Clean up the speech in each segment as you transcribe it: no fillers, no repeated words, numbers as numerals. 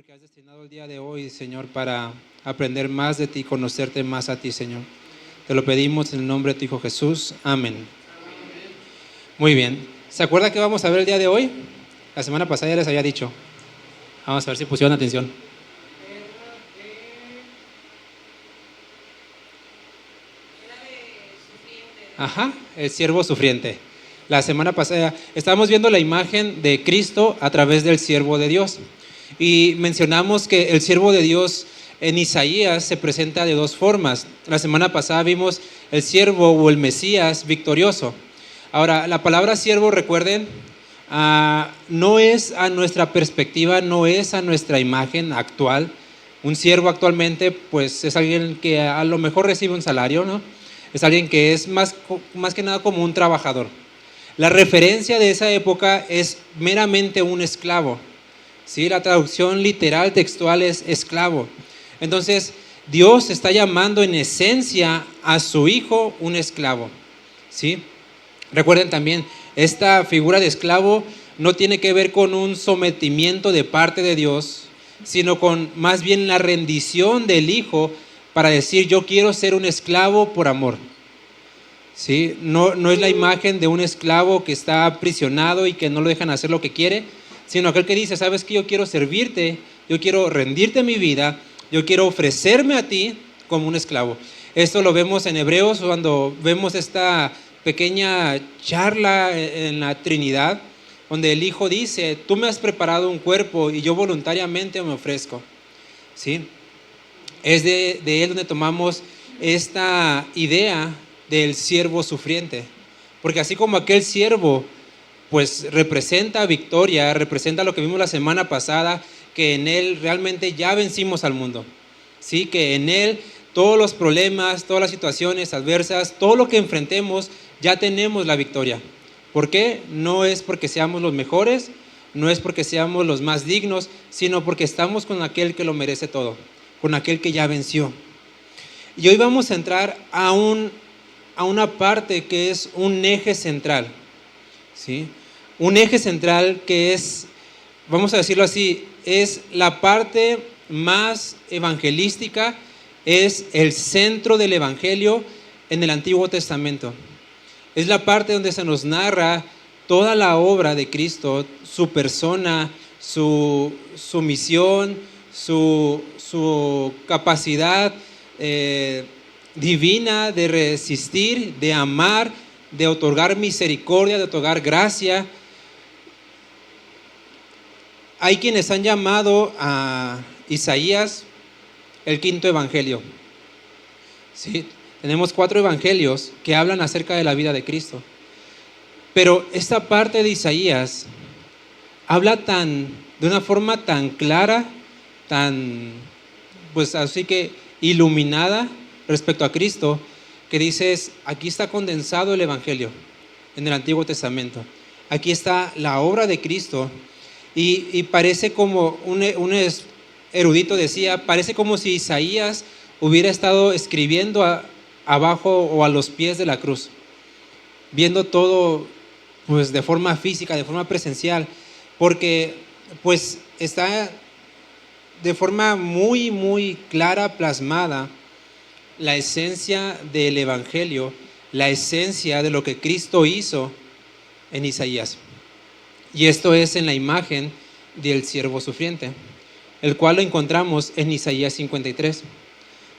que has destinado el día de hoy, Señor, para aprender más de ti, conocerte más a ti, Señor. Te lo pedimos en el nombre de tu Hijo Jesús. Amén. Muy bien. ¿Se acuerda que vamos a ver el día de hoy? La semana pasada ya les había dicho. Vamos a ver si pusieron atención. Ajá, el siervo sufriente. La semana pasada estábamos viendo la imagen de Cristo a través del siervo de Dios. Y mencionamos que el siervo de Dios en Isaías se presenta de dos formas. La semana pasada vimos el siervo o el Mesías victorioso. Ahora, la palabra siervo, recuerden, no es a nuestra perspectiva, no es a nuestra imagen actual. Un siervo actualmente, pues, es alguien que a lo mejor recibe un salario, ¿no? Es alguien que es más que nada como un trabajador. La referencia de esa época es meramente un esclavo. ¿Sí? La traducción literal textual es esclavo. Entonces, Dios está llamando en esencia a su hijo un esclavo. ¿Sí? Recuerden también, esta figura de esclavo no tiene que ver con un sometimiento de parte de Dios, sino con más bien la rendición del hijo para decir: yo quiero ser un esclavo por amor. ¿Sí? No es la imagen de un esclavo que está aprisionado y que no lo dejan hacer lo que quiere, sino aquel que dice: sabes que yo quiero servirte, yo quiero rendirte mi vida, yo quiero ofrecerme a ti como un esclavo. Esto lo vemos en Hebreos cuando vemos esta pequeña charla en la Trinidad, donde el Hijo dice: tú me has preparado un cuerpo y yo voluntariamente me ofrezco. ¿Sí? Es de él donde tomamos esta idea del siervo sufriente, porque así como aquel siervo pues representa victoria, representa lo que vimos la semana pasada, que en él realmente ya vencimos al mundo, ¿sí? Que en él todos los problemas, todas las situaciones adversas, todo lo que enfrentemos, ya tenemos la victoria. ¿Por qué? No es porque seamos los mejores, no es porque seamos los más dignos, sino porque estamos con aquel que lo merece todo, con aquel que ya venció. Y hoy vamos a entrar a una parte que es un eje central, ¿sí? Un eje central que es, vamos a decirlo así, es la parte más evangelística, es el centro del evangelio en el Antiguo Testamento. Es la parte donde se nos narra toda la obra de Cristo, su persona, su misión, su capacidad divina de resistir, de amar, de otorgar misericordia, de otorgar gracia. Hay quienes han llamado a Isaías el quinto evangelio. ¿Sí? Tenemos 4 evangelios que hablan acerca de la vida de Cristo. Pero esta parte de Isaías habla de una forma tan clara, tan, pues así que iluminada respecto a Cristo, que dices: aquí está condensado el evangelio en el Antiguo Testamento. Aquí está la obra de Cristo. Y parece como un erudito decía, parece como si Isaías hubiera estado escribiendo abajo o a los pies de la cruz, viendo todo pues de forma física, de forma presencial, porque pues está de forma muy, muy clara plasmada la esencia del evangelio, la esencia de lo que Cristo hizo en Isaías. Y esto es en la imagen del siervo sufriente, el cual lo encontramos en Isaías 53.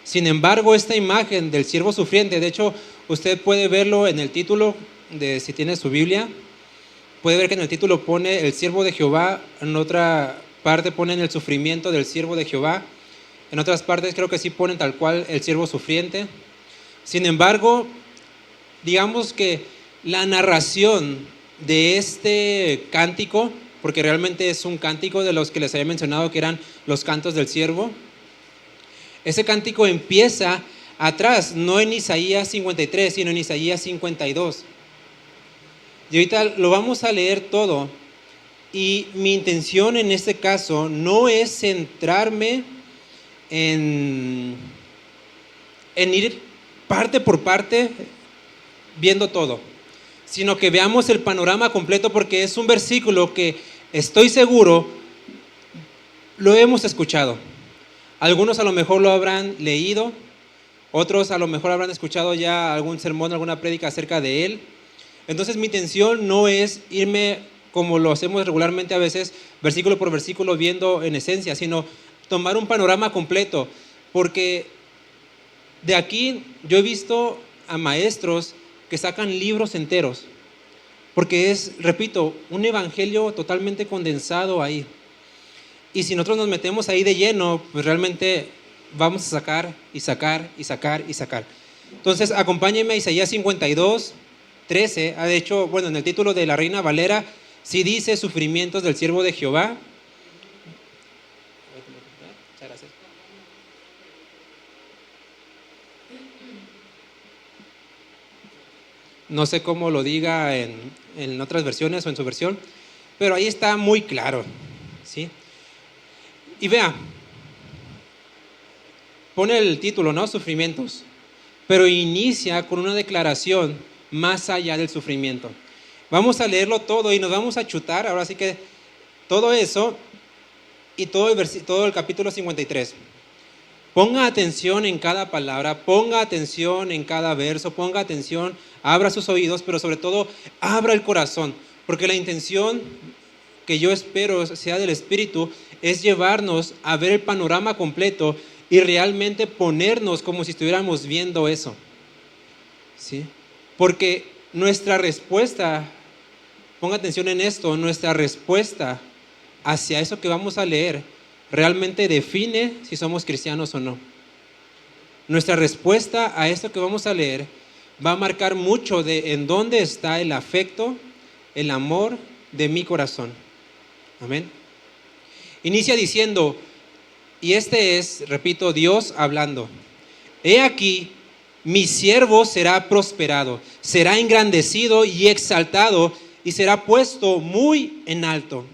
Sin embargo, esta imagen del siervo sufriente, de hecho, usted puede verlo en el título, si tiene su Biblia, puede ver que en el título pone el siervo de Jehová, en otra parte ponen el sufrimiento del siervo de Jehová, en otras partes creo que sí ponen tal cual el siervo sufriente. Sin embargo, digamos que la narración de este cántico, porque realmente es un cántico de los que les había mencionado que eran los cantos del siervo, ese cántico empieza atrás, no en Isaías 53, sino en Isaías 52. Y ahorita lo vamos a leer todo, y mi intención en este caso no es centrarme en ir parte por parte viendo todo, sino que veamos el panorama completo, porque es un versículo que estoy seguro Lo hemos escuchado. Algunos a lo mejor lo habrán leído, otros a lo mejor habrán escuchado ya algún sermón, alguna prédica acerca de él. Entonces mi intención no es irme como lo hacemos regularmente a veces, versículo por versículo, viendo en esencia, sino tomar un panorama completo, porque de aquí yo he visto a maestros que sacan libros enteros, porque es, repito, un evangelio totalmente condensado ahí. Y si nosotros nos metemos ahí de lleno, pues realmente vamos a sacar y sacar y sacar y sacar. Entonces, acompáñenme a Isaías 52, 13. De hecho, bueno, en el título de la Reina Valera sí dice sufrimientos del siervo de Jehová. No sé cómo lo diga en otras versiones o en su versión, pero ahí está muy claro, ¿sí? Y vea, pone el título, ¿no? Sufrimientos, pero inicia con una declaración más allá del sufrimiento. Vamos a leerlo todo y nos vamos a chutar, ahora sí que todo eso y todo el capítulo 53. Ponga atención en cada palabra, ponga atención en cada verso, ponga atención, abra sus oídos, pero sobre todo abra el corazón, porque la intención que yo espero sea del Espíritu es llevarnos a ver el panorama completo y realmente ponernos como si estuviéramos viendo eso, ¿sí? Porque nuestra respuesta, ponga atención en esto, nuestra respuesta hacia eso que vamos a leer realmente define si somos cristianos o no. Nuestra respuesta a esto que vamos a leer va a marcar mucho de en dónde está el afecto, el amor de mi corazón. Amén. Inicia diciendo, y este es, repito, Dios hablando. He aquí, mi siervo será prosperado, será engrandecido y exaltado y será puesto muy en alto.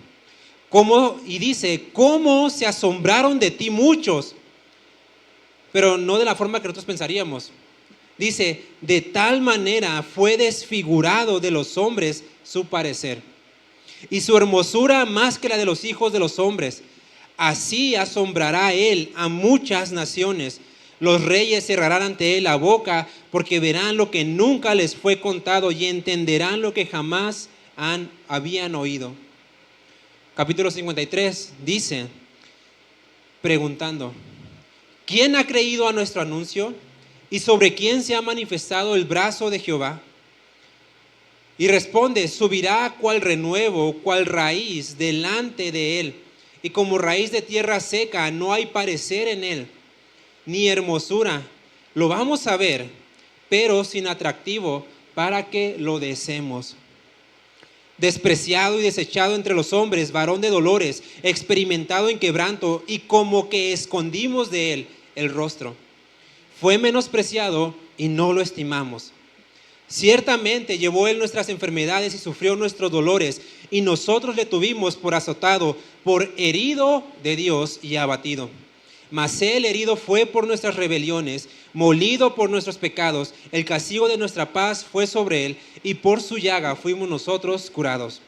Y dice, ¿cómo se asombraron de ti muchos? Pero no de la forma que nosotros pensaríamos. Dice, de tal manera fue desfigurado de los hombres su parecer, y su hermosura más que la de los hijos de los hombres. Así asombrará él a muchas naciones. Los reyes cerrarán ante él la boca, porque verán lo que nunca les fue contado y entenderán lo que jamás habían oído. Capítulo 53 dice, preguntando, ¿quién ha creído a nuestro anuncio? ¿Y sobre quién se ha manifestado el brazo de Jehová? Y responde, subirá cual renuevo, cual raíz delante de él. Y como raíz de tierra seca, no hay parecer en él, ni hermosura. Lo vamos a ver, pero sin atractivo, para que lo deseemos. Despreciado y desechado entre los hombres, varón de dolores, experimentado en quebranto, y como que escondimos de él el rostro. Fue menospreciado y no lo estimamos. Ciertamente llevó él nuestras enfermedades y sufrió nuestros dolores, y nosotros le tuvimos por azotado, por herido de Dios y abatido. Mas él herido fue por nuestras rebeliones, molido por nuestros pecados. El castigo de nuestra paz fue sobre él, y por su llaga fuimos nosotros curados.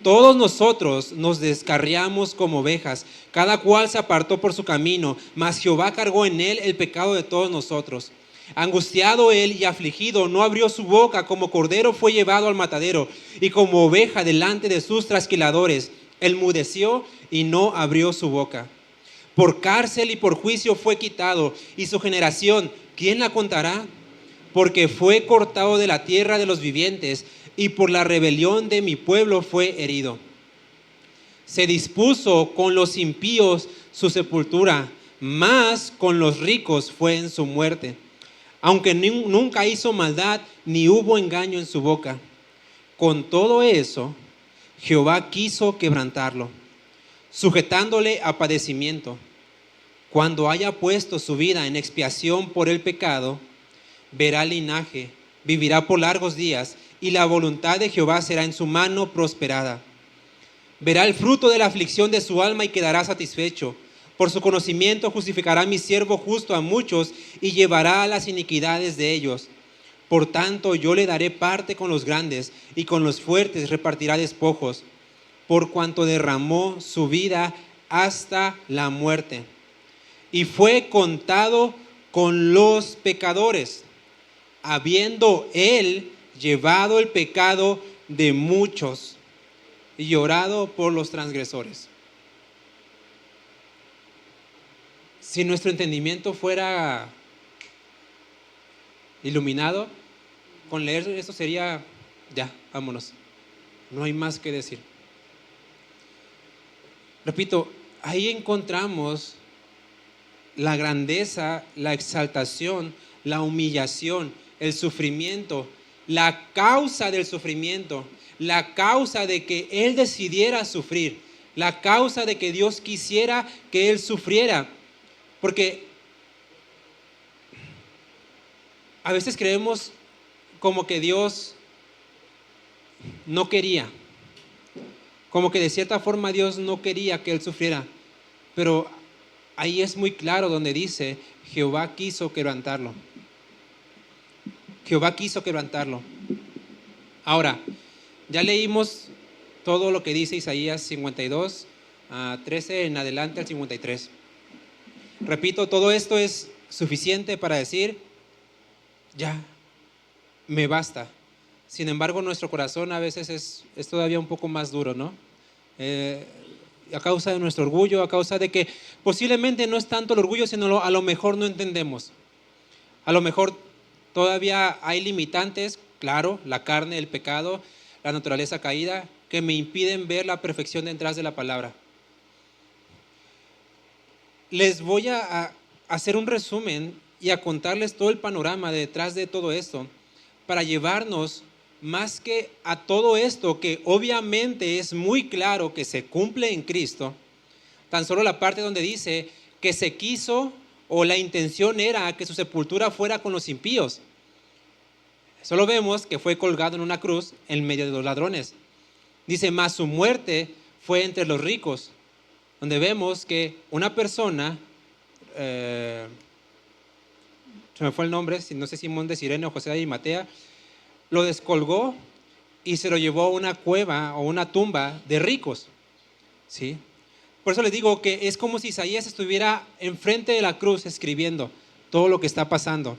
Todos nosotros nos descarriamos como ovejas, cada cual se apartó por su camino, mas Jehová cargó en él el pecado de todos nosotros. Angustiado él y afligido, no abrió su boca, como cordero fue llevado al matadero, y como oveja delante de sus trasquiladores, enmudeció y no abrió su boca. Por cárcel y por juicio fue quitado, y su generación, ¿quién la contará? Porque fue cortado de la tierra de los vivientes, y por la rebelión de mi pueblo fue herido. Se dispuso con los impíos su sepultura, mas con los ricos fue en su muerte. Aunque nunca hizo maldad, ni hubo engaño en su boca. Con todo eso, Jehová quiso quebrantarlo, sujetándole a padecimiento. Cuando haya puesto su vida en expiación por el pecado, verá linaje, vivirá por largos días, y la voluntad de Jehová será en su mano prosperada. Verá el fruto de la aflicción de su alma y quedará satisfecho. Por su conocimiento justificará mi siervo justo a muchos y llevará las iniquidades de ellos. Por tanto, yo le daré parte con los grandes, y con los fuertes repartirá despojos. Por cuanto derramó su vida hasta la muerte. Y fue contado con los pecadores, habiendo él llevado el pecado de muchos y llorado por los transgresores. Si nuestro entendimiento fuera iluminado, con leer eso sería, ya, vámonos. No hay más que decir. Repito, ahí encontramos la grandeza, la exaltación, la humillación, el sufrimiento, la causa del sufrimiento, la causa de que Él decidiera sufrir, la causa de que Dios quisiera que Él sufriera. Porque a veces creemos como que Dios no quería, como que de cierta forma Dios no quería que Él sufriera, pero ahí es muy claro donde dice, Jehová quiso quebrantarlo. Jehová quiso quebrantarlo. Ahora, ya leímos todo lo que dice Isaías 52, 13 en adelante al 53. Repito, todo esto es suficiente para decir, ya, me basta. Sin embargo, nuestro corazón a veces es todavía un poco más duro, ¿no? A causa de nuestro orgullo, a causa de que posiblemente no es tanto el orgullo, sino a lo mejor no entendemos. A lo mejor todavía hay limitantes, claro, la carne, el pecado, la naturaleza caída, que me impiden ver la perfección detrás de la palabra. Les voy a hacer un resumen y a contarles todo el panorama detrás de todo esto para llevarnos más que a todo esto que obviamente es muy claro que se cumple en Cristo, tan solo la parte donde dice que se quiso o la intención era que su sepultura fuera con los impíos. Solo vemos que fue colgado en una cruz en medio de los ladrones. Dice, mas su muerte fue entre los ricos, donde vemos que una persona, se me fue el nombre, no sé, Simón de Sirene o José de Arimatea, lo descolgó y se lo llevó a una cueva o una tumba de ricos, ¿sí? Por eso les digo que es como si Isaías estuviera enfrente de la cruz escribiendo todo lo que está pasando.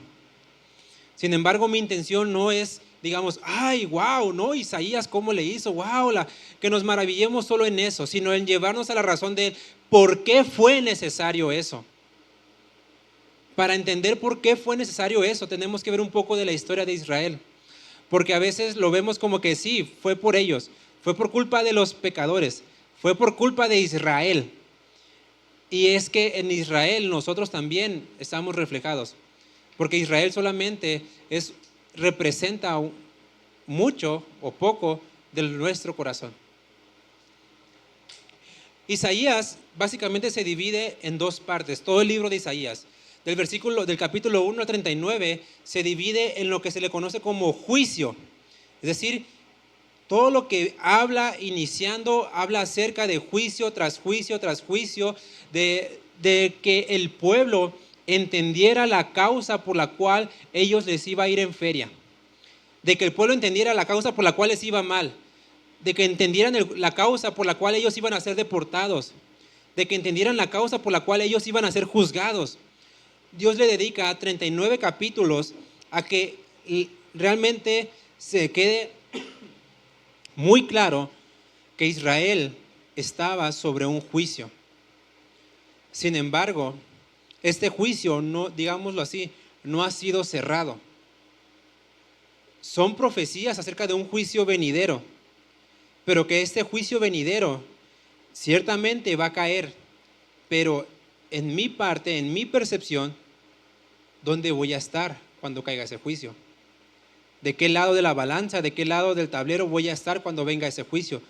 Sin embargo, mi intención no es, digamos, ay, wow, no, Isaías, ¿cómo le hizo? Wow, que nos maravillemos solo en eso, sino en llevarnos a la razón de por qué fue necesario eso. Para entender por qué fue necesario eso, tenemos que ver un poco de la historia de Israel. Porque a veces lo vemos como que sí, fue por ellos, fue por culpa de los pecadores, fue por culpa de Israel. Y es que en Israel nosotros también estamos reflejados. Porque Israel solamente representa mucho o poco de nuestro corazón. Isaías básicamente se divide en dos partes, todo el libro de Isaías. Del capítulo 1 al 39 se divide en lo que se le conoce como juicio. Es decir, todo lo que habla iniciando, habla acerca de juicio tras juicio tras juicio, de que el pueblo entendiera la causa por la cual ellos les iba a ir en feria, de que el pueblo entendiera la causa por la cual les iba mal, de que entendieran la causa por la cual ellos iban a ser deportados, de que entendieran la causa por la cual ellos iban a ser juzgados. Dios le dedica 39 capítulos a que realmente se quede muy claro que Israel estaba sobre un juicio. Sin embargo, este juicio, no, digámoslo así, no ha sido cerrado. Son profecías acerca de un juicio venidero, pero que este juicio venidero ciertamente va a caer, pero en mi parte, en mi percepción, ¿dónde voy a estar cuando caiga ese juicio? ¿De qué lado de la balanza, de qué lado del tablero voy a estar cuando venga ese juicio?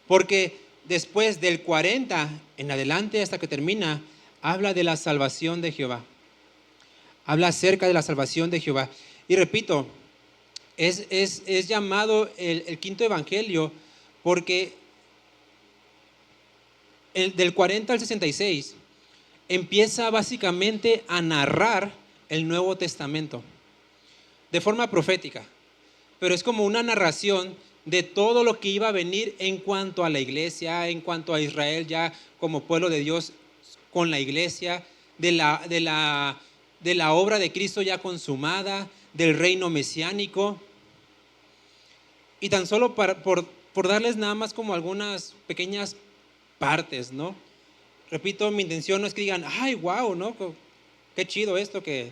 Porque después del 40 en adelante hasta que termina, habla de la salvación de Jehová. Habla acerca de la salvación de Jehová. Y repito, es llamado el quinto evangelio porque del 40 al 66 empieza básicamente a narrar el Nuevo Testamento de forma profética, pero es como una narración de todo lo que iba a venir en cuanto a la iglesia, en cuanto a Israel ya como pueblo de Dios con la iglesia, de la obra de Cristo ya consumada, del reino mesiánico. Y tan solo por darles nada más como algunas pequeñas partes, ¿no? Repito, mi intención no es que digan, ay, wow, ¿no? Qué chido esto que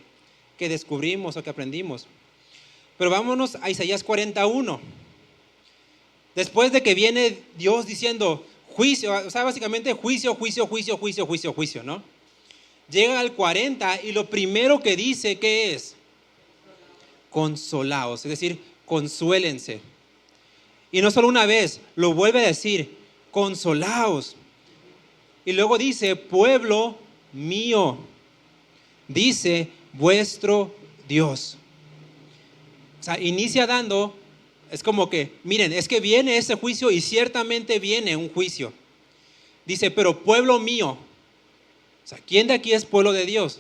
descubrimos o que aprendimos. Pero vámonos a Isaías 41. Después de que viene Dios diciendo juicio, o sea, básicamente juicio, juicio, juicio, juicio, juicio, juicio, ¿no? Llega al 40 y lo primero que dice, ¿qué es? Consolaos, es decir, consuélense. Y no solo una vez, lo vuelve a decir, consolaos. Y luego dice, pueblo mío, dice vuestro Dios. O sea, inicia dando, es como que, miren, es que viene ese juicio y ciertamente viene un juicio. Dice, pero pueblo mío, o sea, ¿quién de aquí es pueblo de Dios?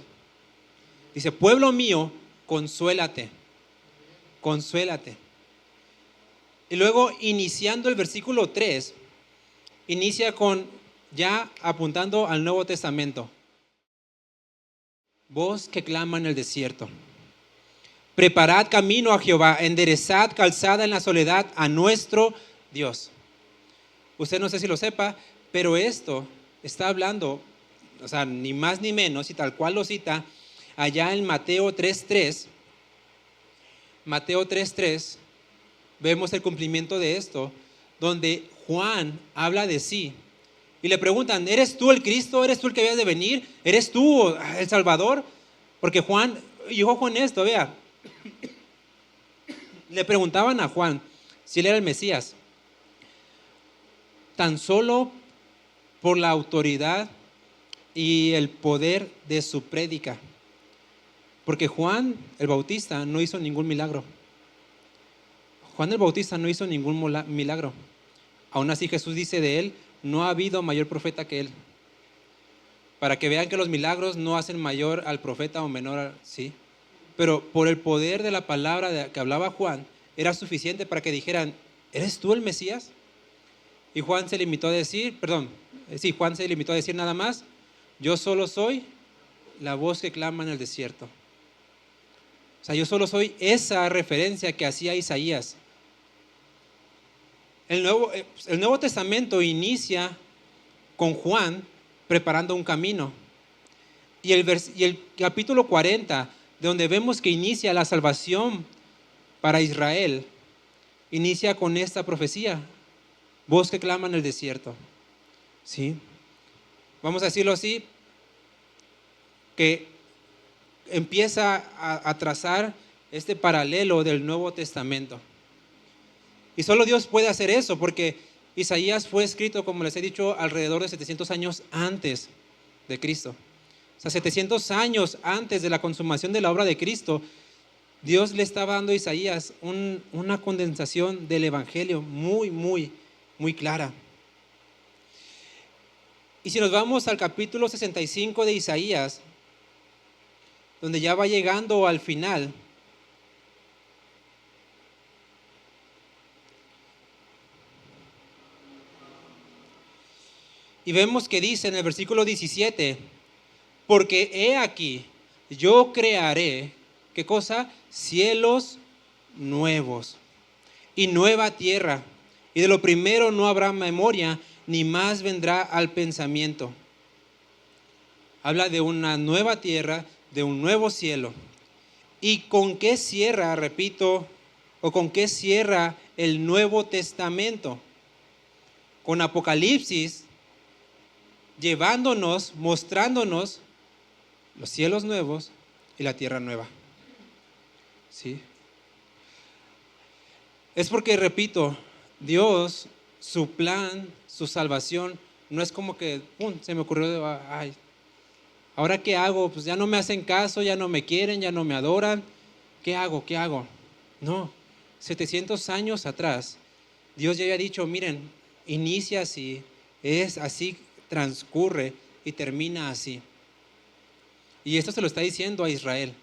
Dice, pueblo mío, consuélate, consuélate. Y luego, iniciando el versículo 3, inicia con, ya apuntando al Nuevo Testamento. Voz que clama en el desierto. Preparad camino a Jehová, enderezad calzada en la soledad a nuestro Dios. Usted no sé si lo sepa, pero esto está hablando, o sea, ni más ni menos, y tal cual lo cita, allá en Mateo 3:3. Mateo 3:3, vemos el cumplimiento de esto, donde Juan habla de sí. Y le preguntan, ¿eres tú el Cristo? ¿Eres tú el que habías de venir? ¿Eres tú el Salvador? Porque Juan, y ojo con esto, vea, le preguntaban a Juan si él era el Mesías, tan solo por la autoridad y el poder de su prédica. Porque Juan el Bautista no hizo ningún milagro. Juan el Bautista no hizo ningún milagro. Aún así Jesús dice de él, no ha habido mayor profeta que él. Para que vean que los milagros no hacen mayor al profeta o menor, sí. Pero por el poder de la palabra que hablaba Juan, era suficiente para que dijeran, ¿eres tú el Mesías? Y Juan se limitó a decir, Juan se limitó a decir nada más, yo solo soy la voz que clama en el desierto. O sea, yo solo soy esa referencia que hacía Isaías. El Nuevo Testamento inicia con Juan preparando un camino. Y el capítulo 40, de donde vemos que inicia la salvación para Israel, inicia con esta profecía, voz que clama en el desierto. ¿Sí? Vamos a decirlo así, que empieza a trazar este paralelo del Nuevo Testamento. Y solo Dios puede hacer eso, porque Isaías fue escrito, como les he dicho, alrededor de 700 años antes de Cristo. O sea, 700 años antes de la consumación de la obra de Cristo, Dios le estaba dando a Isaías una condensación del Evangelio muy, muy, muy clara. Y si nos vamos al capítulo 65 de Isaías, donde ya va llegando al final, y vemos que dice en el versículo 17, porque he aquí, yo crearé, ¿qué cosa? Cielos nuevos y nueva tierra, y de lo primero no habrá memoria, ni más vendrá al pensamiento. Habla de una nueva tierra, de un nuevo cielo. ¿Y con qué cierra, repito, o con qué cierra el Nuevo Testamento? Con Apocalipsis, llevándonos, mostrándonos los cielos nuevos y la tierra nueva. ¿Sí? Es porque, repito, Dios, su plan, su salvación, no es como que, se me ocurrió, ay, ¿ahora qué hago? Pues ya no me hacen caso, ya no me quieren, ya no me adoran. ¿Qué hago? ¿Qué hago? No, 700 años atrás, Dios ya había dicho, miren, inicia así, es así, transcurre y termina así. Y esto se lo está diciendo a Israel.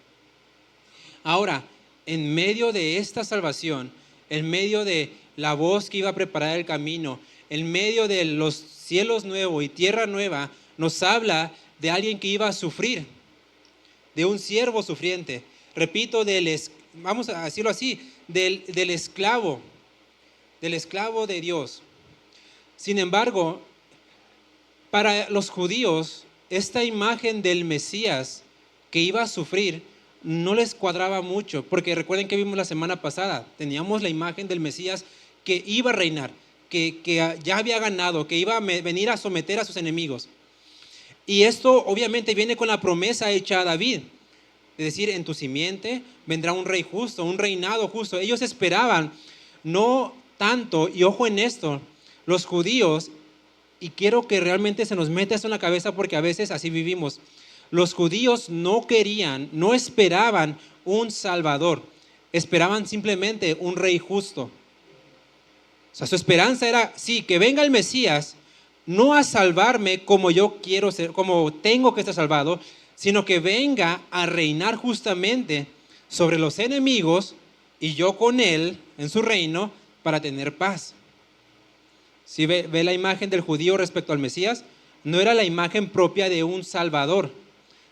Ahora, en medio de esta salvación, en medio de la voz que iba a preparar el camino, en medio de los cielos nuevos y tierra nueva, nos habla de alguien que iba a sufrir, de un siervo sufriente. Repito, vamos a decirlo así, del esclavo de Dios. Sin embargo, para los judíos, esta imagen del Mesías que iba a sufrir no les cuadraba mucho, porque recuerden que vimos la semana pasada, teníamos la imagen del Mesías que iba a reinar, que ya había ganado, que iba a venir a someter a sus enemigos. Y esto obviamente viene con la promesa hecha a David, es decir, en tu simiente vendrá un rey justo, un reinado justo. Ellos esperaban, no tanto, y ojo en esto, los judíos, y quiero que realmente se nos meta esto en la cabeza porque a veces así vivimos. Los judíos no querían, no esperaban un salvador, esperaban simplemente un rey justo. O sea, su esperanza era, sí, que venga el Mesías, no a salvarme como yo quiero ser, como tengo que estar salvado, sino que venga a reinar justamente sobre los enemigos y yo con él en su reino para tener paz. Si ve la imagen del judío respecto al Mesías, no era la imagen propia de un salvador,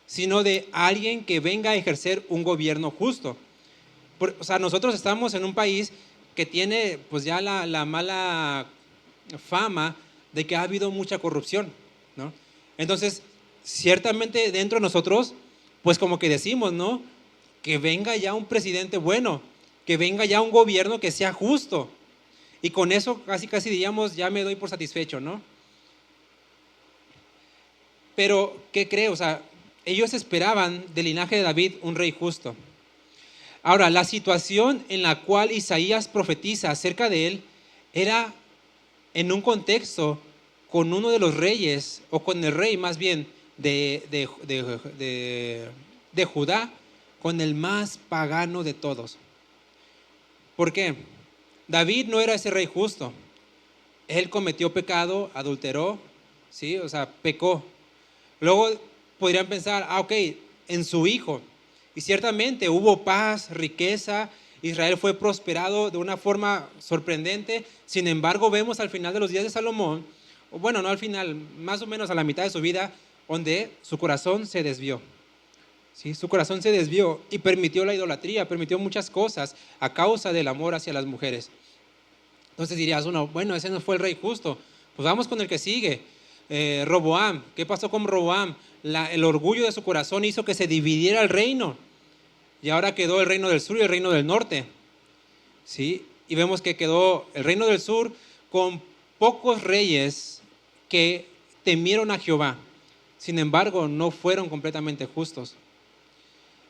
sino de alguien que venga a ejercer un gobierno justo. O sea, nosotros estamos en un país que tiene pues ya la mala fama de que ha habido mucha corrupción, ¿no? Entonces, ciertamente dentro de nosotros, pues como que decimos, ¿no? Que venga ya un presidente bueno, que venga ya un gobierno que sea justo. Y con eso casi diríamos, ya me doy por satisfecho, ¿no? Pero, ¿qué cree? O sea, ellos esperaban del linaje de David un rey justo. Ahora, la situación en la cual Isaías profetiza acerca de él era en un contexto con uno de los reyes, o con el rey más bien de Judá, con el más pagano de todos. ¿Por qué? David no era ese rey justo. Él cometió pecado, adulteró, ¿sí? O sea, pecó. Luego podrían pensar, ok, en su hijo. Y ciertamente hubo paz, riqueza, Israel fue prosperado de una forma sorprendente. Sin embargo, vemos al final de los días de Salomón, o bueno, no al final, más o menos a la mitad de su vida, donde su corazón se desvió. ¿Sí? Su corazón se desvió y permitió la idolatría, permitió muchas cosas a causa del amor hacia las mujeres. Entonces dirías uno, bueno, ese no fue el rey justo. Pues vamos con el que sigue. Roboam. ¿Qué pasó con Roboam? El orgullo de su corazón hizo que se dividiera el reino. Y ahora quedó el reino del sur y el reino del norte. ¿Sí? Y vemos que quedó el reino del sur con pocos reyes que temieron a Jehová. Sin embargo, no fueron completamente justos.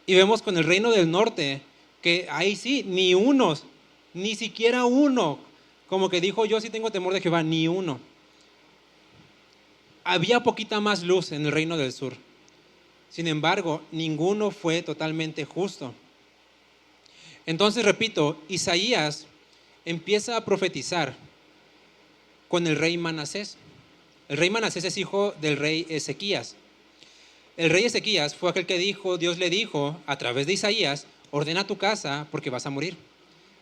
Y vemos con el reino del norte que ahí sí, ni uno, ni siquiera uno, como que dijo yo sí tengo temor de Jehová, ni uno. Había poquita más luz en el reino del sur. Sin embargo, ninguno fue totalmente justo. Entonces, repito, Isaías empieza a profetizar con el rey Manasés. El rey Manasés es hijo del rey Ezequías. El rey Ezequías fue aquel que dijo, Dios le dijo a través de Isaías, ordena tu casa porque vas a morir.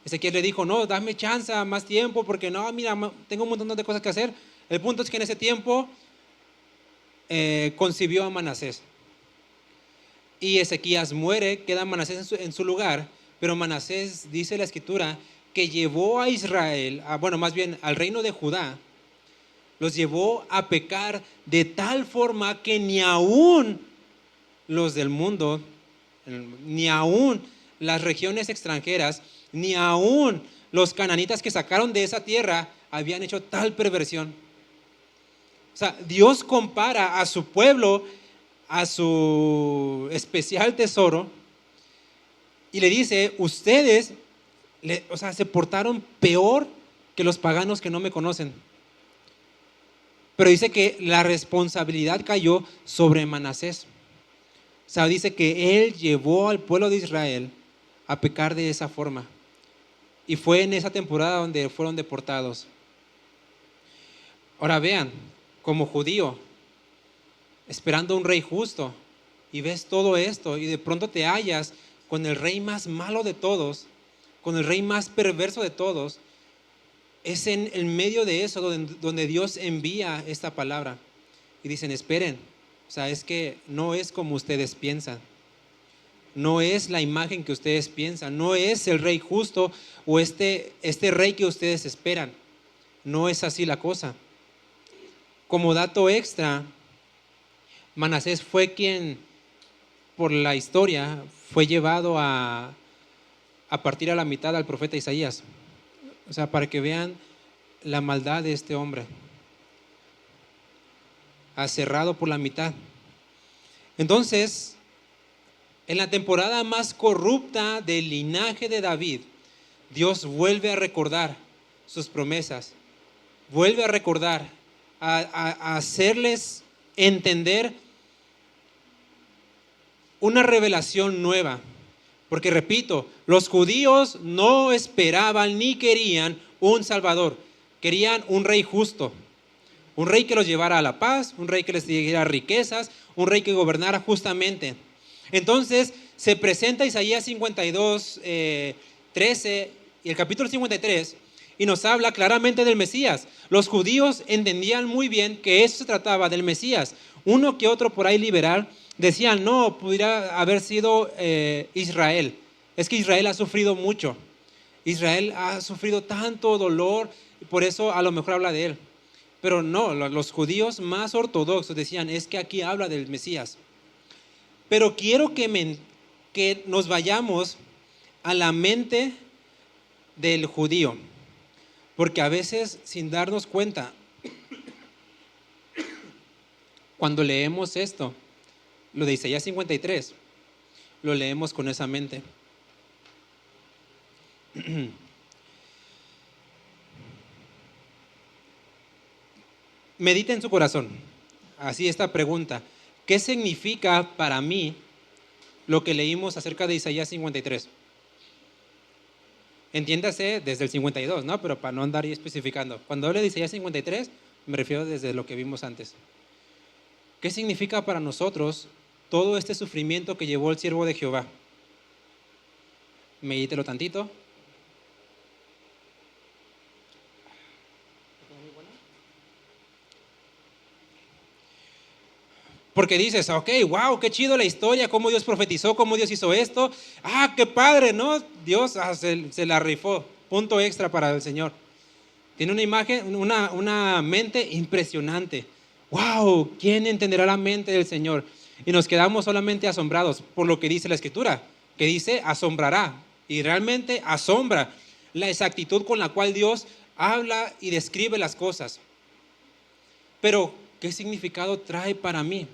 Ezequías le dijo, no, dame chance, más tiempo, porque no, mira, tengo un montón de cosas que hacer. El punto es que en ese tiempo concibió a Manasés. Y Ezequías muere, queda Manasés en su lugar, pero Manasés, dice la escritura, que llevó a Israel, bueno, más bien al reino de Judá, los llevó a pecar de tal forma que ni aún los del mundo, ni aún las regiones extranjeras, ni aún los cananitas que sacaron de esa tierra habían hecho tal perversión. O sea, Dios compara a su pueblo, a su especial tesoro, y le dice, ustedes, o sea, se portaron peor que los paganos que no me conocen. Pero dice que la responsabilidad cayó sobre Manasés. O sea, dice que él llevó al pueblo de Israel a pecar de esa forma. Y fue en esa temporada donde fueron deportados. Ahora vean, como judío, esperando un rey justo, y ves todo esto, y de pronto te hallas con el rey más malo de todos, con el rey más perverso de todos, es en el medio de eso donde Dios envía esta palabra. Y dicen, esperen, o sea, es que no es como ustedes piensan. No es la imagen que ustedes piensan. No es el rey justo o este rey que ustedes esperan. No es así la cosa. Como dato extra, Manasés fue quien, por la historia, fue llevado a partir a la mitad al profeta Isaías. O sea, para que vean la maldad de este hombre. Ha cerrado por la mitad. Entonces, en la temporada más corrupta del linaje de David, Dios vuelve a recordar sus promesas, vuelve a recordar, a hacerles entender una revelación nueva. Porque repito, los judíos no esperaban ni querían un Salvador, querían un rey justo, un rey que los llevara a la paz, un rey que les diera riquezas, un rey que gobernara justamente. Entonces se presenta Isaías 52, 13 y el capítulo 53 y nos habla claramente del Mesías. Los judíos entendían muy bien que eso se trataba del Mesías. Uno que otro por ahí liberal decían, no, pudiera haber sido Israel. Es que Israel ha sufrido mucho. Israel ha sufrido tanto dolor, y por eso a lo mejor habla de él. Pero no, los judíos más ortodoxos decían, es que aquí habla del Mesías. Pero quiero que nos vayamos a la mente del judío, porque a veces sin darnos cuenta, cuando leemos esto, lo de Isaías 53, lo leemos con esa mente. Medita en su corazón, así esta pregunta, ¿qué significa para mí lo que leímos acerca de Isaías 53? Entiéndase desde el 52, ¿no? Pero para no andar ahí especificando. Cuando hablo de Isaías 53, me refiero desde lo que vimos antes. ¿Qué significa para nosotros todo este sufrimiento que llevó el siervo de Jehová? Medítelo tantito. Porque dices, ok, wow, qué chido la historia, cómo Dios profetizó, cómo Dios hizo esto. Ah, qué padre, ¿no? Dios se la rifó. Punto extra para el Señor. Tiene una imagen, una mente impresionante. Wow, ¿quién entenderá la mente del Señor? Y nos quedamos solamente asombrados por lo que dice la Escritura, que dice asombrará. Y realmente asombra la exactitud con la cual Dios habla y describe las cosas. Pero, ¿qué significado trae para mí?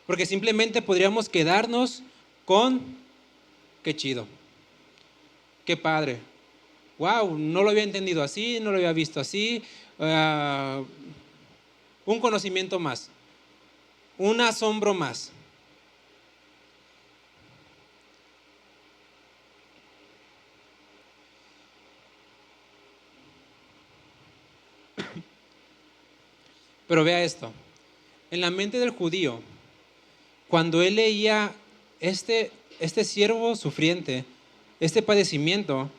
Porque simplemente podríamos quedarnos con qué chido, qué padre. Wow, no lo había entendido así, no lo había visto así. Un conocimiento más, un asombro más. Pero vea esto, en la mente del judío, cuando él leía este siervo sufriente, este padecimiento,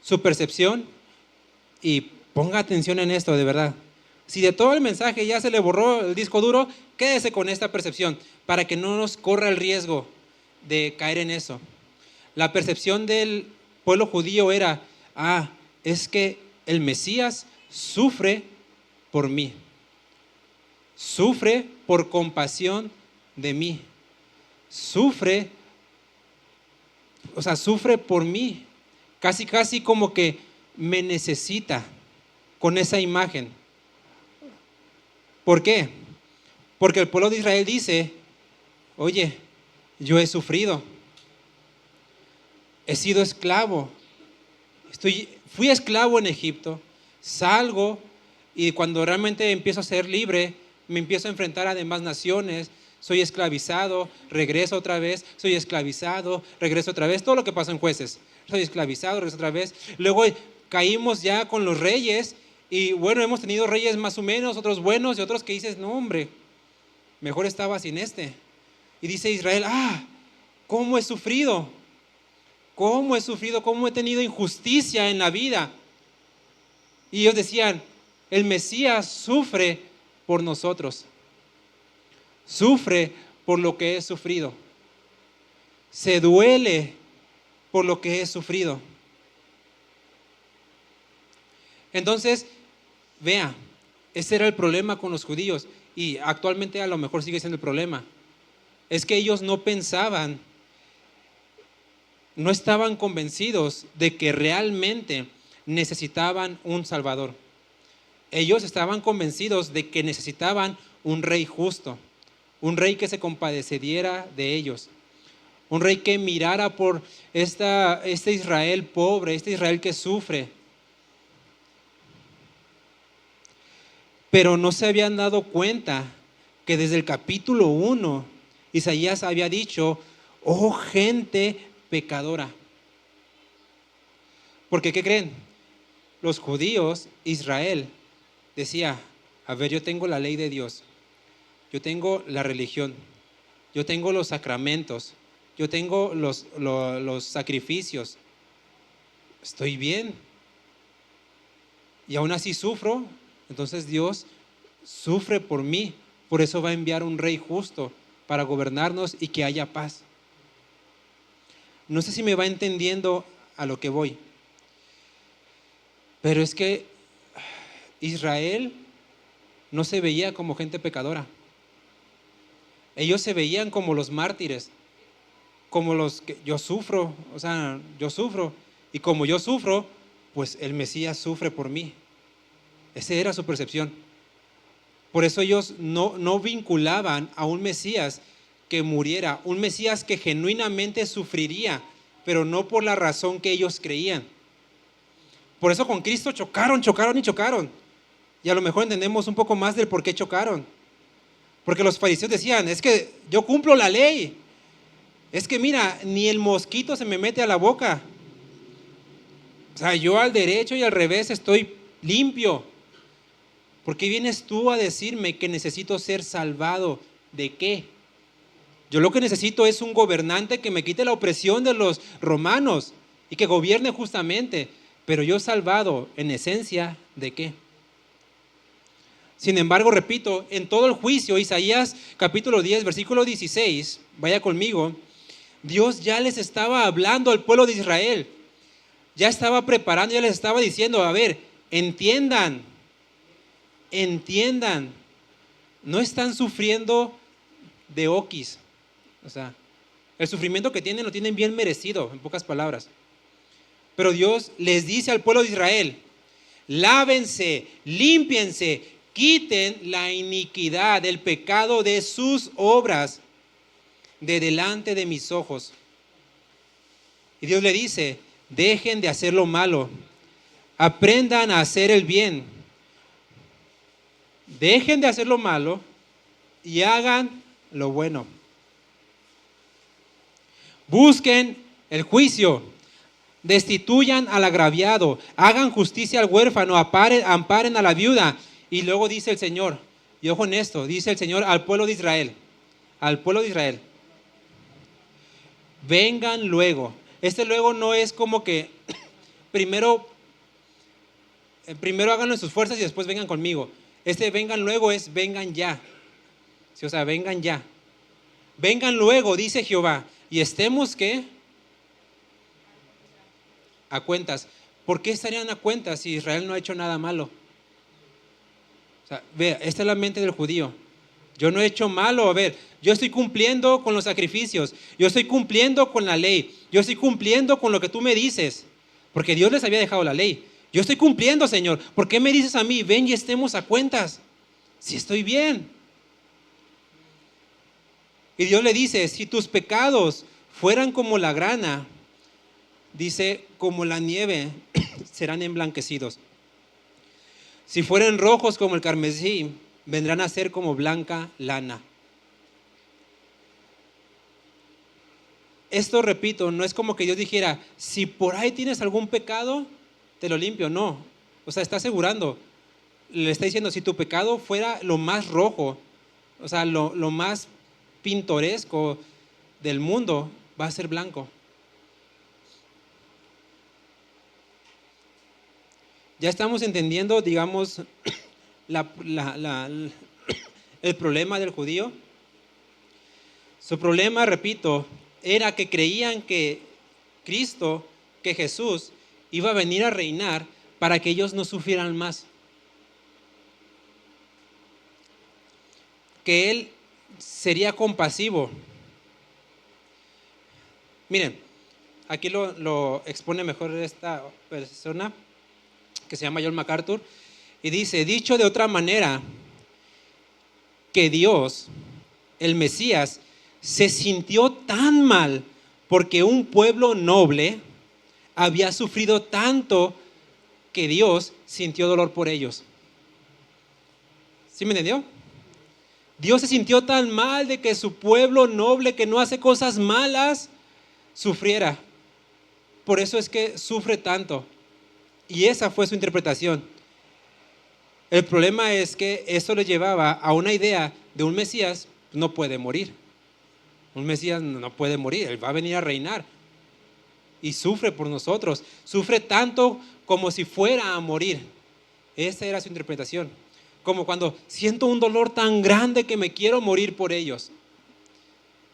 su percepción, y ponga atención en esto de verdad, si de todo el mensaje ya se le borró el disco duro, quédese con esta percepción para que no nos corra el riesgo de caer en eso. La percepción del pueblo judío era, es que el Mesías sufre por mí, sufre por compasión de mí, sufre por mí, casi como que me necesita con esa imagen. ¿Por qué? Porque el pueblo de Israel dice, oye, yo he sufrido, he sido esclavo, fui esclavo en Egipto, salgo y cuando realmente empiezo a ser libre, me empiezo a enfrentar a demás naciones, soy esclavizado, regreso otra vez, soy esclavizado, regreso otra vez, todo lo que pasa en Jueces, soy esclavizado, regreso otra vez. Luego caímos ya con los reyes y bueno, hemos tenido reyes más o menos, otros buenos y otros que dices, no hombre, mejor estaba sin este. Y dice Israel, ¿cómo he sufrido? ¿Cómo he sufrido? ¿Cómo he tenido injusticia en la vida? Y ellos decían, el Mesías sufre por nosotros. Sufre por lo que he sufrido. Se duele por lo que he sufrido. Entonces, vea, ese era el problema con los judíos y actualmente a lo mejor sigue siendo el problema. Es que ellos no pensaban, no estaban convencidos de que realmente necesitaban un Salvador. Ellos estaban convencidos de que necesitaban un rey justo, un rey que se compadeciera de ellos, un rey que mirara por este Israel pobre, este Israel que sufre. Pero no se habían dado cuenta que desde el capítulo 1 Isaías había dicho, oh gente pecadora. Porque ¿qué creen? Los judíos, Israel, decía, a ver, yo tengo la ley de Dios, yo tengo la religión, yo tengo los sacramentos, yo tengo los sacrificios, estoy bien. Y aún así sufro, entonces Dios sufre por mí, por eso va a enviar un rey justo para gobernarnos y que haya paz. No sé si me va entendiendo a lo que voy, pero es que Israel no se veía como gente pecadora. Ellos se veían como los mártires, como los que yo sufro, yo sufro, y como yo sufro, pues el Mesías sufre por mí. Esa era su percepción. Por eso ellos no vinculaban a un Mesías que muriera, un Mesías que genuinamente sufriría, pero no por la razón que ellos creían. Por eso con Cristo chocaron. Y a lo mejor entendemos un poco más del por qué chocaron. Porque los fariseos decían, es que yo cumplo la ley. Es que mira, ni el mosquito se me mete a la boca. O sea, yo al derecho y al revés estoy limpio. ¿Por qué vienes tú a decirme que necesito ser salvado? ¿De qué? Yo lo que necesito es un gobernante que me quite la opresión de los romanos y que gobierne justamente. Pero yo salvado, en esencia, ¿de qué? Sin embargo, repito, en todo el juicio, Isaías capítulo 10, versículo 16, vaya conmigo, Dios ya les estaba hablando al pueblo de Israel. Ya estaba preparando, ya les estaba diciendo, a ver, entiendan, no están sufriendo de oquis. O sea, el sufrimiento que tienen lo tienen bien merecido, en pocas palabras. Pero Dios les dice al pueblo de Israel, lávense, límpiense, quiten la iniquidad, el pecado de sus obras de delante de mis ojos. Y Dios le dice, dejen de hacer lo malo, aprendan a hacer el bien. Dejen de hacer lo malo y hagan lo bueno. Busquen el juicio, destituyan al agraviado, hagan justicia al huérfano, amparen a la viuda. Y luego dice el Señor, y ojo en esto, dice el Señor al pueblo de Israel, vengan luego. Este luego no es como que primero háganlo en sus fuerzas y después vengan conmigo. Este vengan luego es vengan ya. Sí, o sea, vengan ya. Vengan luego, dice Jehová, y estemos ¿qué? A cuentas. ¿Por qué estarían a cuentas si Israel no ha hecho nada malo? O sea, vea, esta es la mente del judío. Yo no he hecho malo, a ver, yo estoy cumpliendo con los sacrificios, yo estoy cumpliendo con la ley, yo estoy cumpliendo con lo que tú me dices, porque Dios les había dejado la ley. Yo estoy cumpliendo, Señor. ¿Por qué me dices a mí, ven y estemos a cuentas? Si estoy bien. Y Dios le dice, si tus pecados fueran como la grana, dice, como la nieve, serán emblanquecidos. Si fueran rojos como el carmesí, vendrán a ser como blanca lana. Esto, repito, no es como que Dios dijera, si por ahí tienes algún pecado, te lo limpio. No, o sea, está asegurando. Le está diciendo, si tu pecado fuera lo más rojo, o sea, lo más pintoresco del mundo, va a ser blanco. Ya estamos entendiendo, digamos, la- la- la- el problema del judío. Su problema, repito, era que creían que Cristo, que Jesús, iba a venir a reinar para que ellos no sufrieran más. Que Él sería compasivo. Miren, aquí lo expone mejor esta persona que se llama John MacArthur y dice, dicho de otra manera, que Dios, el Mesías, se sintió tan mal porque un pueblo noble había sufrido tanto que Dios sintió dolor por ellos. ¿Sí me entendió? Dios se sintió tan mal de que su pueblo noble que no hace cosas malas sufriera. Por eso es que sufre tanto. Y esa fue su interpretación. El problema es que eso le llevaba a una idea de un Mesías no puede morir. Un Mesías no puede morir, Él va a venir a reinar. Y sufre por nosotros. Sufre tanto como si fuera a morir. Esa era su interpretación. Como cuando siento un dolor tan grande que me quiero morir por ellos.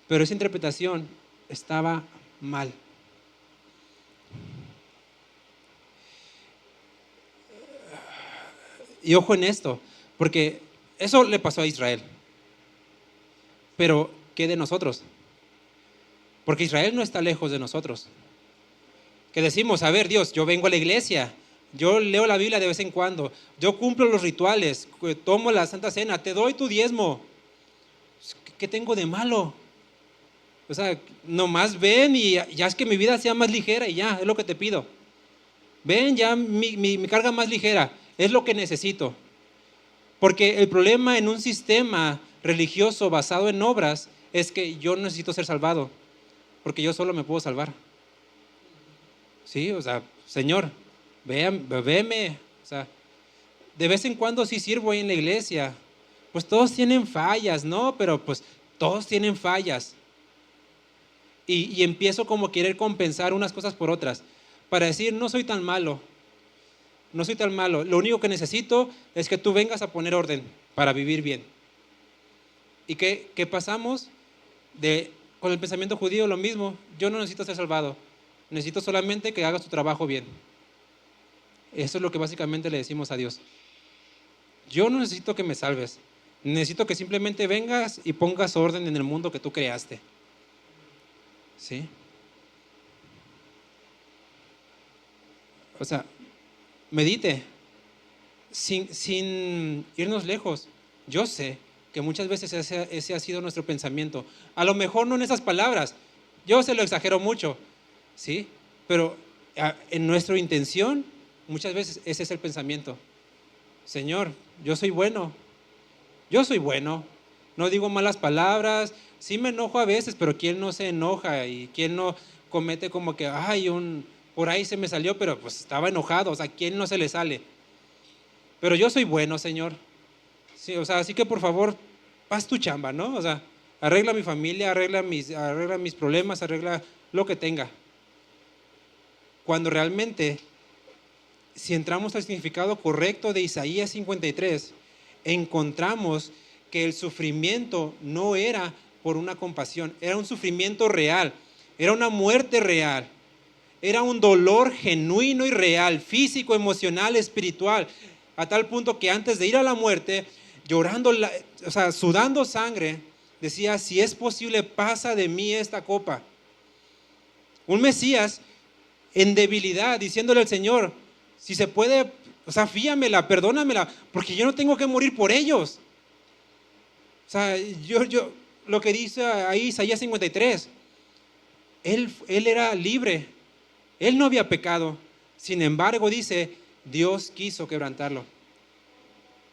Pero esa interpretación estaba mal. Y ojo en esto, porque eso le pasó a Israel. Pero, ¿qué de nosotros? Porque Israel no está lejos de nosotros. Que decimos, a ver, Dios, yo vengo a la iglesia, yo leo la Biblia de vez en cuando, yo cumplo los rituales, tomo la Santa Cena, te doy tu diezmo. ¿Qué tengo de malo? O sea, nomás ven y ya es que mi vida sea más ligera y ya, es lo que te pido. Ven ya mi carga más ligera, es lo que necesito. Porque el problema en un sistema religioso basado en obras es que yo necesito ser salvado, porque yo solo me puedo salvar. Sí, o sea, Señor, veme. O sea, de vez en cuando sí sirvo ahí en la iglesia. Pues todos tienen fallas, ¿no? Pero pues todos tienen fallas. Y empiezo como a querer compensar unas cosas por otras. Para decir, no soy tan malo, no soy tan malo. Lo único que necesito es que tú vengas a poner orden para vivir bien. ¿Y qué pasamos? Con el pensamiento judío lo mismo. Yo no necesito ser salvado. Necesito solamente que hagas tu trabajo bien. Eso es lo que básicamente le decimos a Dios. Yo no necesito que me salves. Necesito que simplemente vengas y pongas orden en el mundo que tú creaste. ¿Sí? O sea, medite sin irnos lejos. Yo sé que muchas veces ese ha sido nuestro pensamiento. A lo mejor no en esas palabras. Yo se lo exagero mucho. ¿Sí? Pero en nuestra intención, muchas veces ese es el pensamiento. Señor, yo soy bueno. Yo soy bueno, no digo malas palabras, sí me enojo a veces, pero ¿quién no se enoja? Y ¿quién no comete como que, ay, por ahí se me salió, pero pues estaba enojado? O sea, ¿quién no se le sale? Pero yo soy bueno, Señor. Sí, o sea, así que por favor, haz tu chamba, ¿no? O sea, arregla mi familia, arregla mis problemas, arregla lo que tenga. Cuando realmente, si entramos al significado correcto de Isaías 53, encontramos que el sufrimiento no era por una compasión, era un sufrimiento real, era una muerte real, era un dolor genuino y real, físico, emocional, espiritual, a tal punto que antes de ir a la muerte, llorando, o sea, sudando sangre, decía, si es posible, pasa de mí esta copa. Un Mesías en debilidad, diciéndole al Señor, si se puede, o sea, fíamela, perdónamela, porque yo no tengo que morir por ellos. O sea, lo que dice ahí Isaías 53, él era libre, él no había pecado, sin embargo dice, Dios quiso quebrantarlo.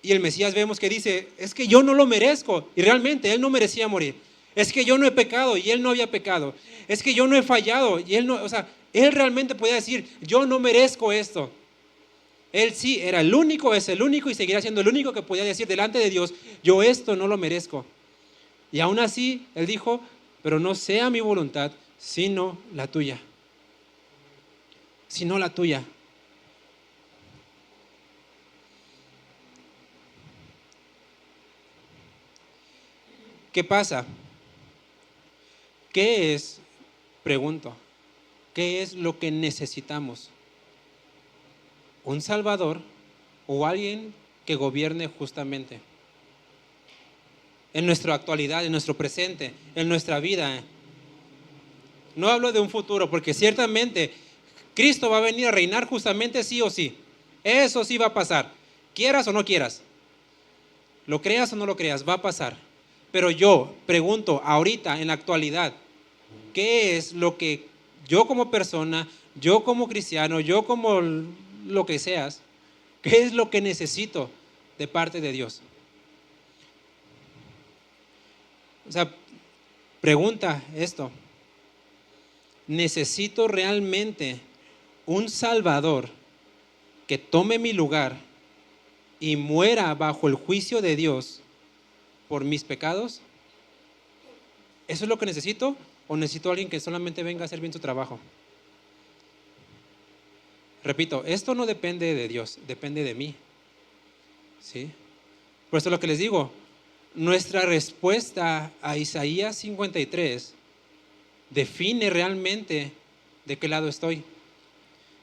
Y el Mesías vemos que dice, es que yo no lo merezco, y realmente él no merecía morir. Es que yo no he pecado y él no había pecado. Es que yo no he fallado y él no, o sea, él realmente podía decir, yo no merezco esto. Él sí era el único, es el único y seguirá siendo el único que podía decir delante de Dios, yo esto no lo merezco. Y aún así, él dijo, pero no sea mi voluntad, sino la tuya. Sino la tuya. ¿Qué pasa? ¿Qué es, pregunto, qué es lo que necesitamos? ¿Un Salvador o alguien que gobierne justamente? En nuestra actualidad, en nuestro presente, en nuestra vida. No hablo de un futuro, porque ciertamente Cristo va a venir a reinar justamente sí o sí. Eso sí va a pasar, quieras o no quieras. Lo creas o no lo creas, va a pasar. Pero yo pregunto ahorita, en la actualidad, ¿qué es lo que yo como persona, yo como cristiano, yo como lo que seas, qué es lo que necesito de parte de Dios? O sea, pregunta esto. ¿Necesito realmente un Salvador que tome mi lugar y muera bajo el juicio de Dios por mis pecados? ¿Eso es lo que necesito? ¿O necesito a alguien que solamente venga a hacer bien su trabajo? Repito, esto no depende de Dios, depende de mí. ¿Sí? Por eso lo que les digo, nuestra respuesta a Isaías 53 define realmente de qué lado estoy.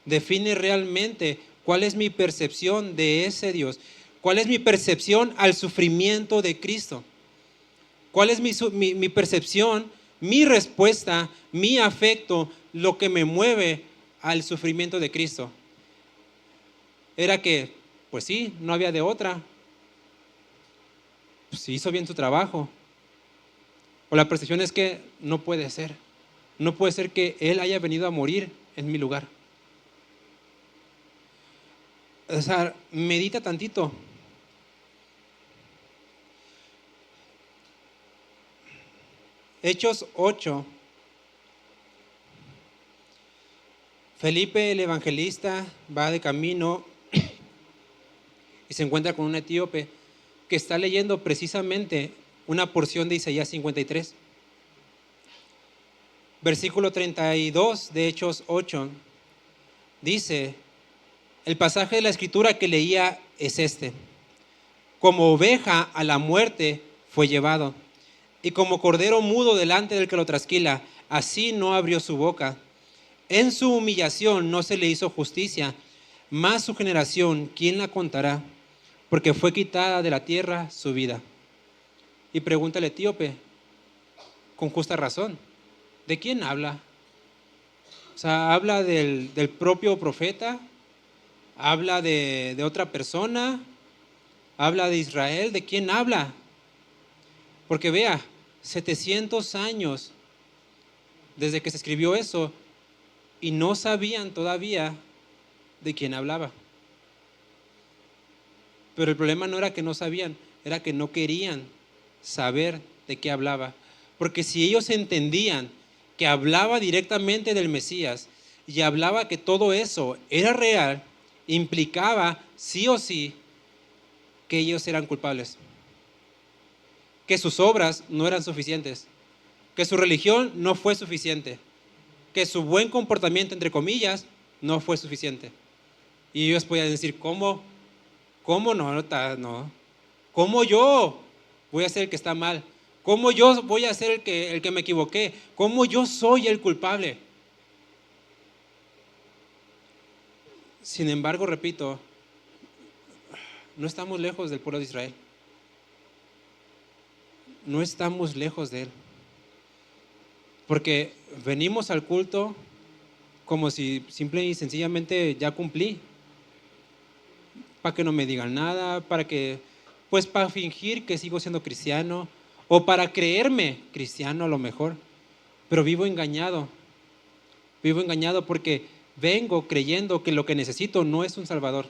Define realmente cuál es mi percepción de ese Dios. ¿Cuál es mi percepción al sufrimiento de Cristo? ¿Cuál es mi percepción, mi respuesta, mi afecto, lo que me mueve al sufrimiento de Cristo? Era que, pues sí, no había de otra. Pues hizo bien su trabajo. O la percepción es que no puede ser. No puede ser que Él haya venido a morir en mi lugar. O sea, medita tantito. Hechos 8. Felipe el evangelista va de camino y se encuentra con un etíope que está leyendo precisamente una porción de Isaías 53. Versículo 32 de Hechos 8 dice, el pasaje de la escritura que leía es este: como oveja a la muerte fue llevado, y como cordero mudo delante del que lo trasquila, así no abrió su boca. En su humillación no se le hizo justicia, mas su generación, ¿quién la contará? Porque fue quitada de la tierra su vida. Y pregunta el etíope, con justa razón, ¿de quién habla? O sea, ¿habla del propio profeta? ¿Habla de otra persona? ¿Habla de Israel? ¿De quién habla? Porque vea, 700 años desde que se escribió eso y no sabían todavía de quién hablaba. Pero el problema no era que no sabían, era que no querían saber de qué hablaba. Porque si ellos entendían que hablaba directamente del Mesías y hablaba que todo eso era real, implicaba sí o sí que ellos eran culpables, que sus obras no eran suficientes, que su religión no fue suficiente, que su buen comportamiento, entre comillas, no fue suficiente. Y ellos podían decir, ¿cómo? ¿Cómo no? No. ¿Cómo yo voy a ser el que está mal? ¿Cómo yo voy a ser el que me equivoqué? ¿Cómo yo soy el culpable? Sin embargo, repito, no estamos lejos del pueblo de Israel. No estamos lejos de él. Porque venimos al culto como si simple y sencillamente ya cumplí. Para que no me digan nada, pues para fingir que sigo siendo cristiano o para creerme cristiano a lo mejor. Pero vivo engañado porque vengo creyendo que lo que necesito no es un Salvador,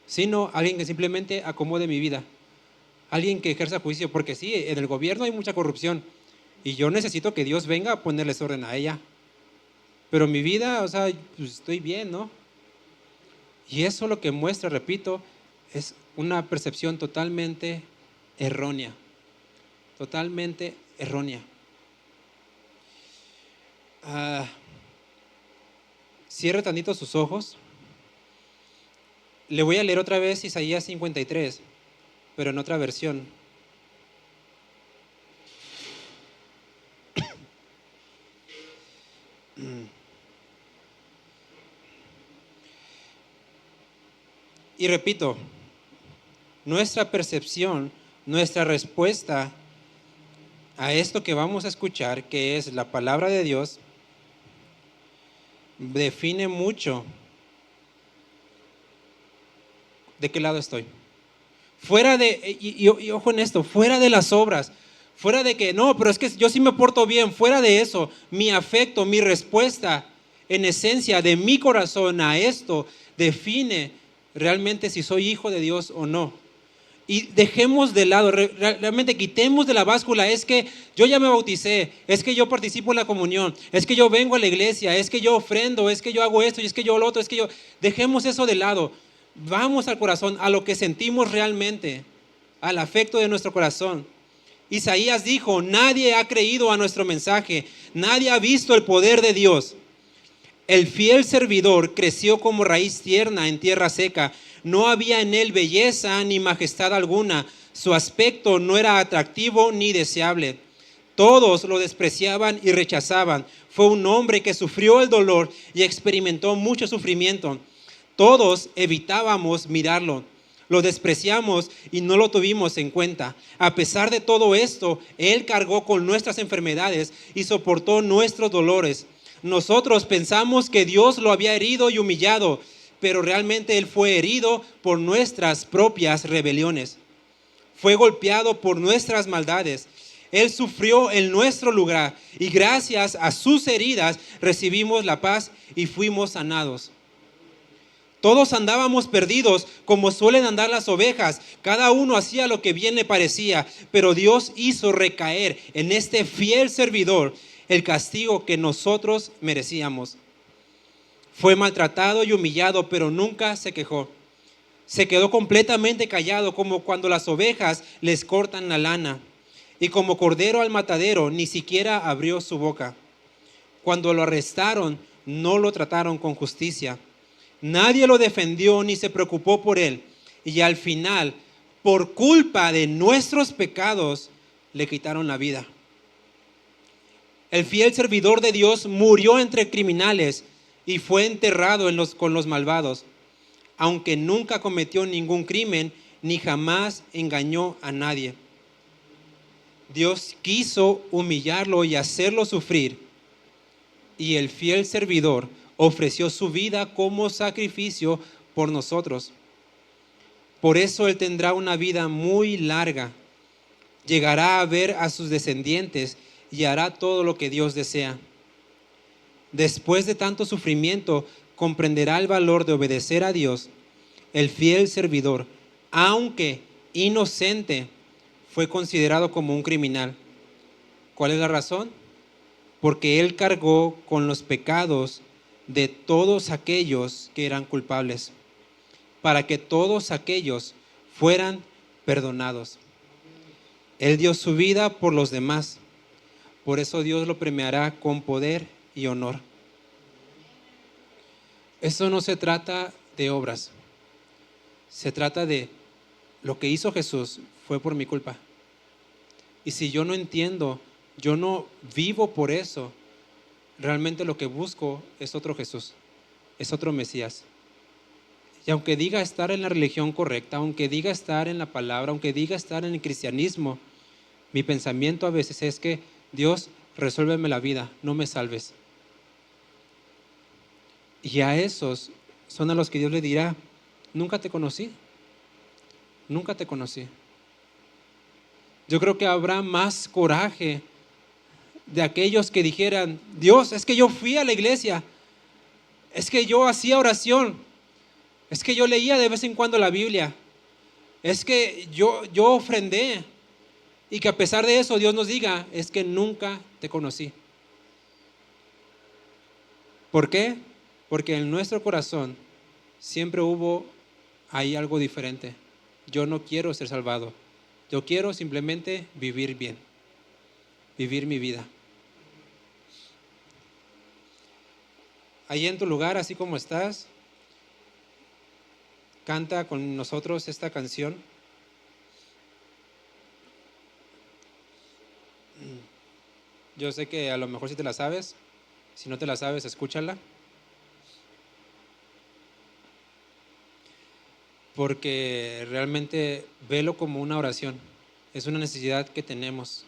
sino alguien que simplemente acomode mi vida, alguien que ejerza juicio, porque sí, en el gobierno hay mucha corrupción y yo necesito que Dios venga a ponerles orden a ella, pero mi vida, o sea, pues estoy bien, ¿no? Y eso lo que muestra, repito, es una percepción totalmente errónea, totalmente errónea. Cierre tantito sus ojos. Le voy a leer otra vez Isaías 53, pero en otra versión. Y repito, nuestra percepción, nuestra respuesta a esto que vamos a escuchar, que es la palabra de Dios, define mucho de qué lado estoy. Fuera de, y ojo en esto, fuera de las obras, fuera de que, no, pero es que yo sí me porto bien, fuera de eso, mi afecto, mi respuesta, en esencia de mi corazón a esto, define realmente si soy hijo de Dios o no. Y dejemos de lado, realmente quitemos de la báscula, es que yo ya me bauticé, es que yo participo en la comunión, es que yo vengo a la iglesia, es que yo ofrendo, es que yo hago esto, y es que yo lo otro, es que yo... Dejemos eso de lado, vamos al corazón, a lo que sentimos realmente, al afecto de nuestro corazón. Isaías dijo, nadie ha creído a nuestro mensaje, nadie ha visto el poder de Dios. El fiel servidor creció como raíz tierna en tierra seca. No había en él belleza ni majestad alguna. Su aspecto no era atractivo ni deseable. Todos lo despreciaban y rechazaban. Fue un hombre que sufrió el dolor y experimentó mucho sufrimiento. Todos evitábamos mirarlo. Lo despreciamos y no lo tuvimos en cuenta. A pesar de todo esto, Él cargó con nuestras enfermedades y soportó nuestros dolores. Nosotros pensamos que Dios lo había herido y humillado, pero realmente Él fue herido por nuestras propias rebeliones. Fue golpeado por nuestras maldades. Él sufrió en nuestro lugar y gracias a sus heridas recibimos la paz y fuimos sanados. Todos andábamos perdidos como suelen andar las ovejas. Cada uno hacía lo que bien le parecía, pero Dios hizo recaer en este fiel servidor el castigo que nosotros merecíamos. Fue maltratado y humillado, pero nunca se quejó. Se quedó completamente callado, como cuando las ovejas les cortan la lana. Y como cordero al matadero, ni siquiera abrió su boca. Cuando lo arrestaron, no lo trataron con justicia. Nadie lo defendió ni se preocupó por él. Y al final, por culpa de nuestros pecados, le quitaron la vida. El fiel servidor de Dios murió entre criminales y fue enterrado con los malvados, aunque nunca cometió ningún crimen ni jamás engañó a nadie. Dios quiso humillarlo y hacerlo sufrir, y el fiel servidor ofreció su vida como sacrificio por nosotros. Por eso Él tendrá una vida muy larga. Llegará a ver a sus descendientes y hará todo lo que Dios desea. Después de tanto sufrimiento, comprenderá el valor de obedecer a Dios. El fiel servidor, aunque inocente, fue considerado como un criminal. ¿Cuál es la razón? Porque Él cargó con los pecados de todos aquellos que eran culpables, para que todos aquellos fueran perdonados. Él dio su vida por los demás. Por eso Dios lo premiará con poder y honor. Eso no se trata de obras. Se trata de lo que hizo Jesús fue por mi culpa. Y si yo no entiendo, yo no vivo por eso, realmente lo que busco es otro Jesús, es otro Mesías. Y aunque diga estar en la religión correcta, aunque diga estar en la palabra, aunque diga estar en el cristianismo, mi pensamiento a veces es que Dios, resuélveme la vida, no me salves. Y a esos son a los que Dios le dirá, nunca te conocí, nunca te conocí. Yo creo que habrá más coraje de aquellos que dijeran, Dios, es que yo fui a la iglesia, es que yo hacía oración, es que yo leía de vez en cuando la Biblia, es que yo ofrendé, y que a pesar de eso Dios nos diga, es que nunca te conocí. ¿Por qué? Porque en nuestro corazón siempre hubo ahí algo diferente. Yo no quiero ser salvado, yo quiero simplemente vivir bien, vivir mi vida. Ahí en tu lugar, así como estás, canta con nosotros esta canción. Yo sé que a lo mejor sí te la sabes, si no te la sabes, escúchala. porque realmente velo como una oración. Es una necesidad que tenemos.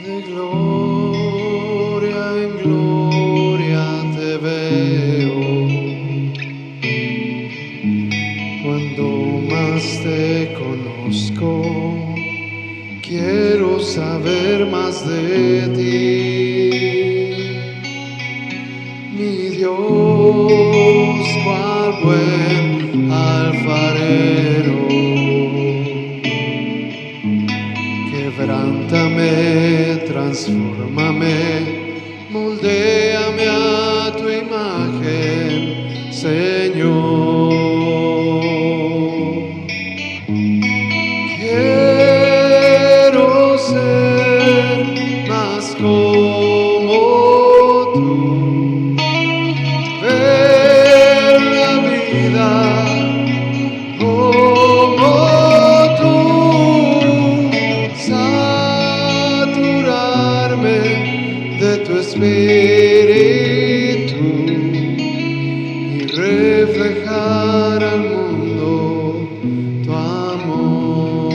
De gloria en gloria te veo, cuando más te conozco, quiero saber más de ti. Mi Dios, cual buen alfarero, quebrántame, transfórmame, moldéame a tu imagen, Señor. Quiero ser más como tú, ver la vida como tú, saturarme de tu espíritu y reflejar al mundo tu amor.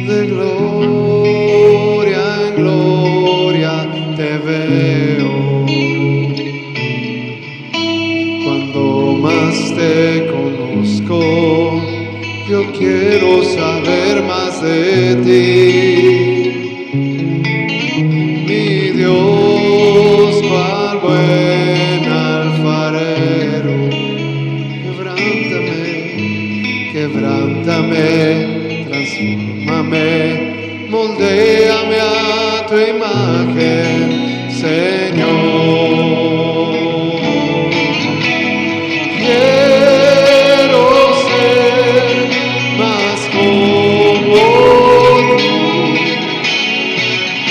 De gloria en gloria te veo, cuando más te conozco, yo quiero saber más de ti. Mi Dios, cual buen alfarero, quebrántame, transfórmame, moldéame a tu imagen, Señor. Quiero ser más como tú,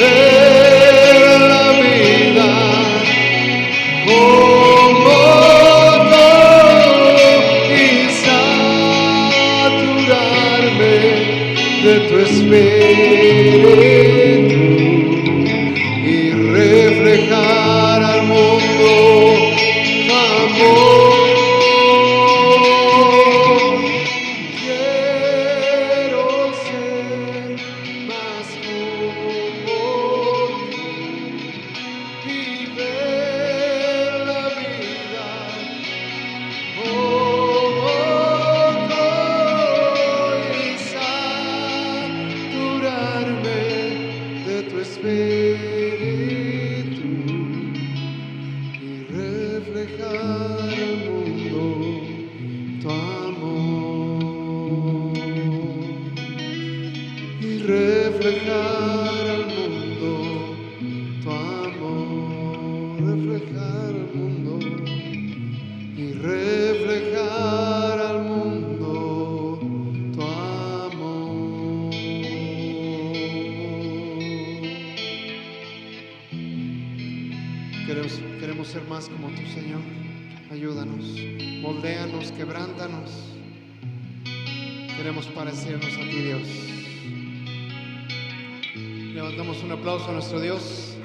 ver la vida como tú y saturarme de tu espíritu y reflejar al mundo tu amor. Quiero ser más como tú y ver la vida como tú y saturarme de tu espíritu y reflejar al mundo tu amor. Y reflejar al mundo tu amor, reflejar al mundo y reflejar al mundo tu amor. Queremos ser más como tú, Señor. Ayúdanos, moldéanos, quebrántanos. Queremos parecernos a ti, Dios. Levantamos un aplauso a nuestro Dios.